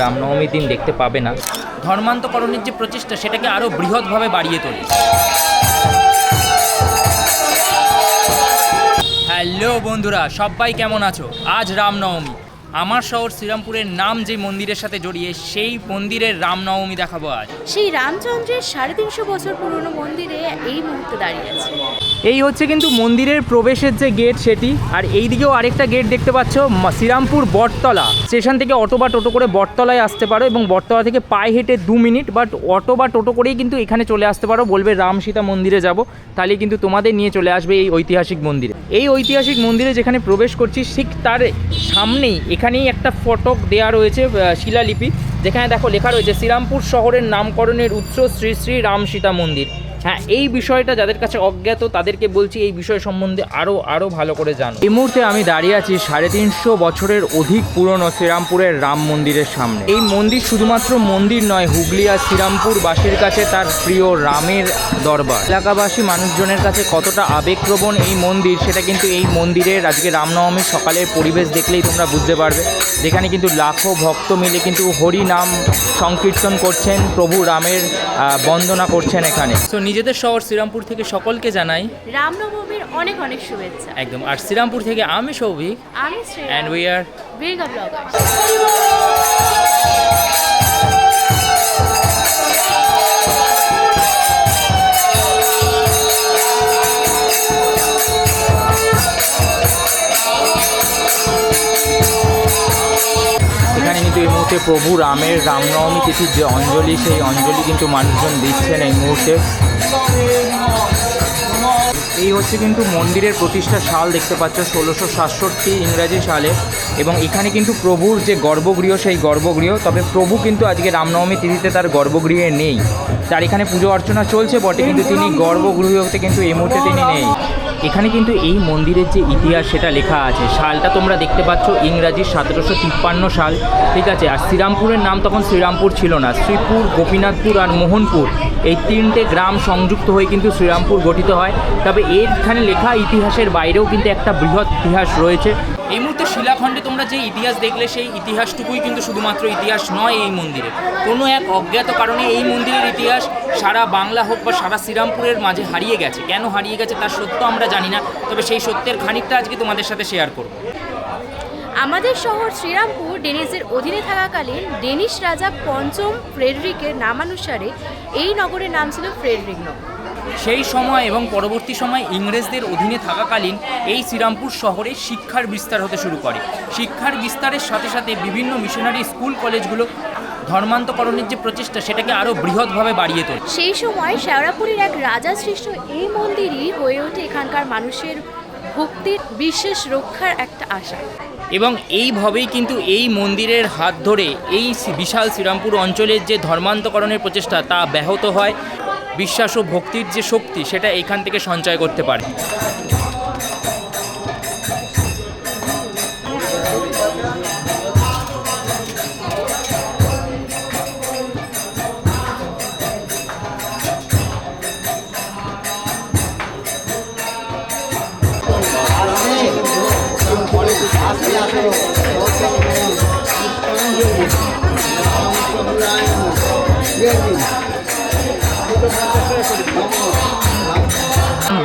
রামনবমীর দিন দেখতে পাবে না। ধর্মান্তকরণের যে প্রচেষ্টা সেটাকে আরও বৃহৎভাবে বাড়িয়ে তোলে। হ্যালো বন্ধুরা, সবাই কেমন আছো? আজ রামনবমী। আমার শহর শ্রীরামপুরের নাম যে মন্দিরের সাথে জড়িয়ে, সেই মন্দিরের রামনবমী দেখাবো আজ। সেই রামচন্দ্রের 350 বছর পুরনো মন্দিরে এই মুহূর্তে দাঁড়িয়ে আছে। এই হচ্ছে কিন্তু মন্দিরের প্রবেশের যে গেট সেটি, আর এই দিকেও আরেকটা গেট দেখতে পাচ্ছ, শ্রীরামপুর বটতলা স্টেশন থেকে অটো বা টোটো করে বটতলায় আসতে পারো, এবং বটতলা থেকে পায়ে হেঁটে 2 মিনিট, বাট অটো বা টোটো করেই কিন্তু এখানে চলে আসতে পারো। বলবে রাম সীতা মন্দিরে যাব, তাহলে কিন্তু তোমাদের নিয়ে চলে আসবে এই ঐতিহাসিক মন্দিরে। এই ঐতিহাসিক মন্দিরে যেখানে প্রবেশ করছি, ঠিক তার সামনেই এখানেই একটা ফটক দেওয়া রয়েছে, শিলালিপি, যেখানে দেখো লেখা রয়েছে শ্রীরামপুর শহরের নামকরণের উৎস শ্রী শ্রী রাম সীতা মন্দির। হ্যাঁ, এই বিষয়টা যাদের কাছে অজ্ঞাত তাদেরকে বলছি এই বিষয় সম্বন্ধে আরও ভালো করে জানো। এই মুহূর্তে আমি দাঁড়িয়ে আছি 350 বছরের অধিক পুরনো শ্রীরামপুরের রাম মন্দিরের সামনে। এই মন্দির শুধুমাত্র মন্দির নয়, হুগলি আর শ্রীরামপুরবাসীর কাছে তার প্রিয় রামের দরবার। এলাকাবাসী মানুষজনের কাছে কতটা আবেগপ্রবণ এই মন্দির, সেটা কিন্তু এই মন্দিরের আজকে রামনবমীর সকালের পরিবেশ দেখলেই তোমরা বুঝতে পারবে। যেখানে কিন্তু লাখো ভক্ত মিলে কিন্তু হরি নাম সংকীর্তন করছেন, প্রভু রামের বন্দনা করছেন এখানে। তো নিজেদের শহর শ্রীরামপুর থেকে সকলকে জানাই রামনবমীর অনেক অনেক শুভেচ্ছা। একদম। আর শ্রীরামপুর থেকে আমি সৌভিক, আমি Shri and we are Vega Bloggers. এখানে কিন্তু এই মুহূর্তে প্রভু রামের রামনবমী তিথির যে অঞ্জলি, সেই অঞ্জলি কিন্তু মানুষজন দিচ্ছেন এই মুহূর্তে। এই হচ্ছে কিন্তু মন্দিরের প্রতিষ্ঠা সাল, দেখতে পাচ্ছ 1667 ইংরাজি সালে, এবং এখানে কিন্তু প্রভুর যে গর্ভগৃহ, সেই গর্ভগৃহ, তবে প্রভু কিন্তু আজকে রামনবমী তিথিতে তার গর্ভগৃহে নেই। তার এখানে পুজো অর্চনা চলছে বটে, কিন্তু তিনি গর্ভগৃহতে কিন্তু এই মুহূর্তে তিনি নেই। এখানে কিন্তু এই মন্দিরের যে ইতিহাস সেটা লেখা আছে। সালটা তোমরা দেখতে পাচ্ছ ইংরাজি 1753 সাল, ঠিক আছে। আর শ্রীরামপুরের নাম তখন শ্রীরামপুর ছিল না, শ্রীপুর, গোপীনাথপুর আর মোহনপুর, এই 3টে গ্রাম সংযুক্ত হয়ে কিন্তু শ্রীরামপুর গঠিত হয়। তবে এখানে লেখা ইতিহাসের বাইরেও কিন্তু একটা বৃহৎ ইতিহাস রয়েছে। এই মুহূর্তে শিলাখণ্ডে তোমরা যে ইতিহাস দেখলে, সেই ইতিহাসটুকুই কিন্তু শুধুমাত্র ইতিহাস নয়। এই মন্দিরে কোনো এক অজ্ঞাত কারণে এই মন্দিরের ইতিহাস সারা বাংলা হোক বা সারা শ্রীরামপুরের মাঝে হারিয়ে গেছে। কেন হারিয়ে গেছে তার সত্য আমরা জানি না, তবে সেই সত্যের খানিকটা আজকে তোমাদের সাথে শেয়ার করব। আমাদের শহর শ্রীরামপুর ডেনিসের অধীনে থাকাকালীন ডেনিশ রাজা পঞ্চম ফ্রেডরিকের নামানুসারে এই নগরের নাম ছিল ফ্রেডরিক নগর। সেই সময় এবং পরবর্তী সময় ইংরেজদের অধীনে থাকাকালীন এই শ্রীরামপুর শহরে শিক্ষার বিস্তার হতে শুরু করে। শিক্ষার বিস্তারের সাথে সাথে বিভিন্ন মিশনারি স্কুল কলেজগুলো ধর্মান্তকরণের যে প্রচেষ্টা সেটাকে আরও বৃহৎভাবে বাড়িয়ে তোলে। সেই সময় শেওড়াপুরীর এক রাজা সৃষ্ট এই মন্দিরই হয়ে ওঠে এখানকার মানুষের ভক্তির বিশেষ রক্ষার একটা আশা। এবং এইভাবেই কিন্তু এই মন্দিরের হাত ধরে এই বিশাল শ্রীরামপুর অঞ্চলের যে ধর্মান্তকরণের প্রচেষ্টা তা ব্যাহত হয়। বিশ্বাস ও ভক্তির যে শক্তি সেটা এখান থেকে সঞ্চয় করতে পারে।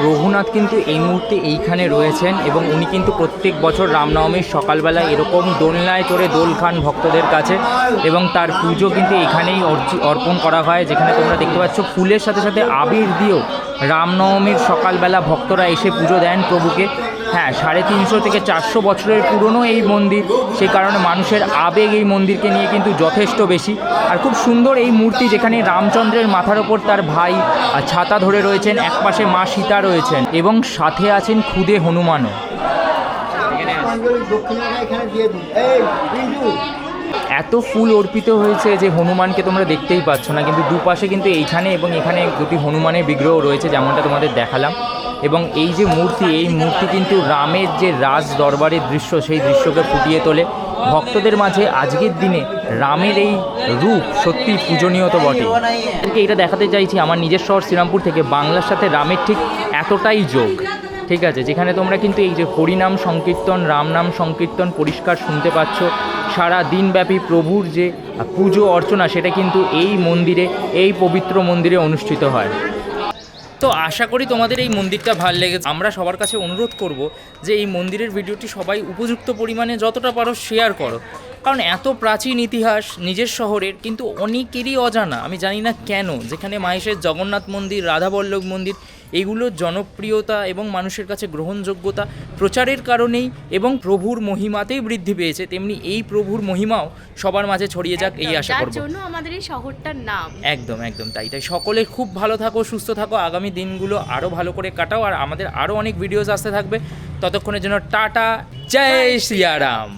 রঘুনাথ কিন্তু এই মুহূর্তে এইখানে রয়েছেন, এবং উনি কিন্তু প্রত্যেক বছর রামনবমীর সকালবেলা এরকম দোলনায় চড়ে দোল খান ভক্তদের কাছে, এবং তার পুজো কিন্তু এখানেই অর্পণ করা হয়। যেখানে তোমরা দেখতে পাচ্ছ ফুলের সাথে সাথে আবির দিয়েও রামনবমীর সকালবেলা ভক্তরা এসে পুজো দেন প্রভুকে। হ্যাঁ, 350 থেকে 400 বছরের পুরনো এই মন্দির, সেই কারণে মানুষের আবেগ এই মন্দিরকে নিয়ে কিন্তু যথেষ্ট বেশি। আর খুব সুন্দর এই মূর্তি, যেখানে রামচন্দ্রের মাথার ওপর তার ভাই ছাতা ধরে রয়েছেন, একপাশে মা সীতা রয়েছেন, এবং সাথে আছেন খুদে হনুমানও। এত ফুল অর্পিত হয়েছে যে হনুমানকে তোমরা দেখতেই পাচ্ছ না, কিন্তু দুপাশে কিন্তু এইখানে এবং এখানে দুটি হনুমানের বিগ্রহ রয়েছে, যেমনটা তোমাদের দেখালাম। এবং এই যে মূর্তি, এই মূর্তি কিন্তু রামের যে রাজ দরবারের দৃশ্য, সেই দৃশ্যকে ফুটিয়ে তোলে। ভক্তদের মাঝে আজকের দিনে রামের এই রূপ সত্যি পূজনীয় তো বটে। এটা দেখাতে চাইছি আমার নিজের শহর শ্রীরামপুর থেকে বাংলার সাথে রামের ঠিক এতটাই যোগ। ঠিক আছে, যেখানে তোমরা কিন্তু এই যে হরিনাম সংকীর্তন, রাম নাম সংকীর্তন পরিষ্কার শুনতে পাচ্ছ। সারা দিনব্যাপী প্রভুর যে পুজো অর্চনা সেটা কিন্তু এই মন্দিরে, এই পবিত্র মন্দিরে অনুষ্ঠিত হয়। তো আশা করি তোমাদের এই মন্দিরটা ভালো লেগেছে। আমরা সবার কাছে অনুরোধ করব যে এই মন্দিরের ভিডিওটি সবাই উপযুক্ত পরিমাণে যতটা পারো শেয়ার করো, কারণ এত প্রাচীন ইতিহাস নিজের শহরের কিন্তু অনেকেরই অজানা। আমি জানি না কেন, যেখানে মাহেশের জগন্নাথ মন্দির, রাধাবল্লভ মন্দির, এগুলোর জনপ্রিয়তা এবং মানুষের কাছে গ্রহণযোগ্যতা প্রচারের কারণেই এবং প্রভুর মহিমাতেই বৃদ্ধি পেয়েছে, তেমনি এই প্রভুর মহিমাও সবার মাঝে ছড়িয়ে যাক এই আশা করব। তার জন্য আমাদের এই শহরটার নাম। একদম একদম তাই সকলে খুব ভালো থাকো, সুস্থ থাকো, আগামী দিনগুলো আরও ভালো করে কাটাও। আর আমাদের আরও অনেক ভিডিওস আসতে থাকবে। ততক্ষণের জন্য টাটা, জয় শ্রীরাম।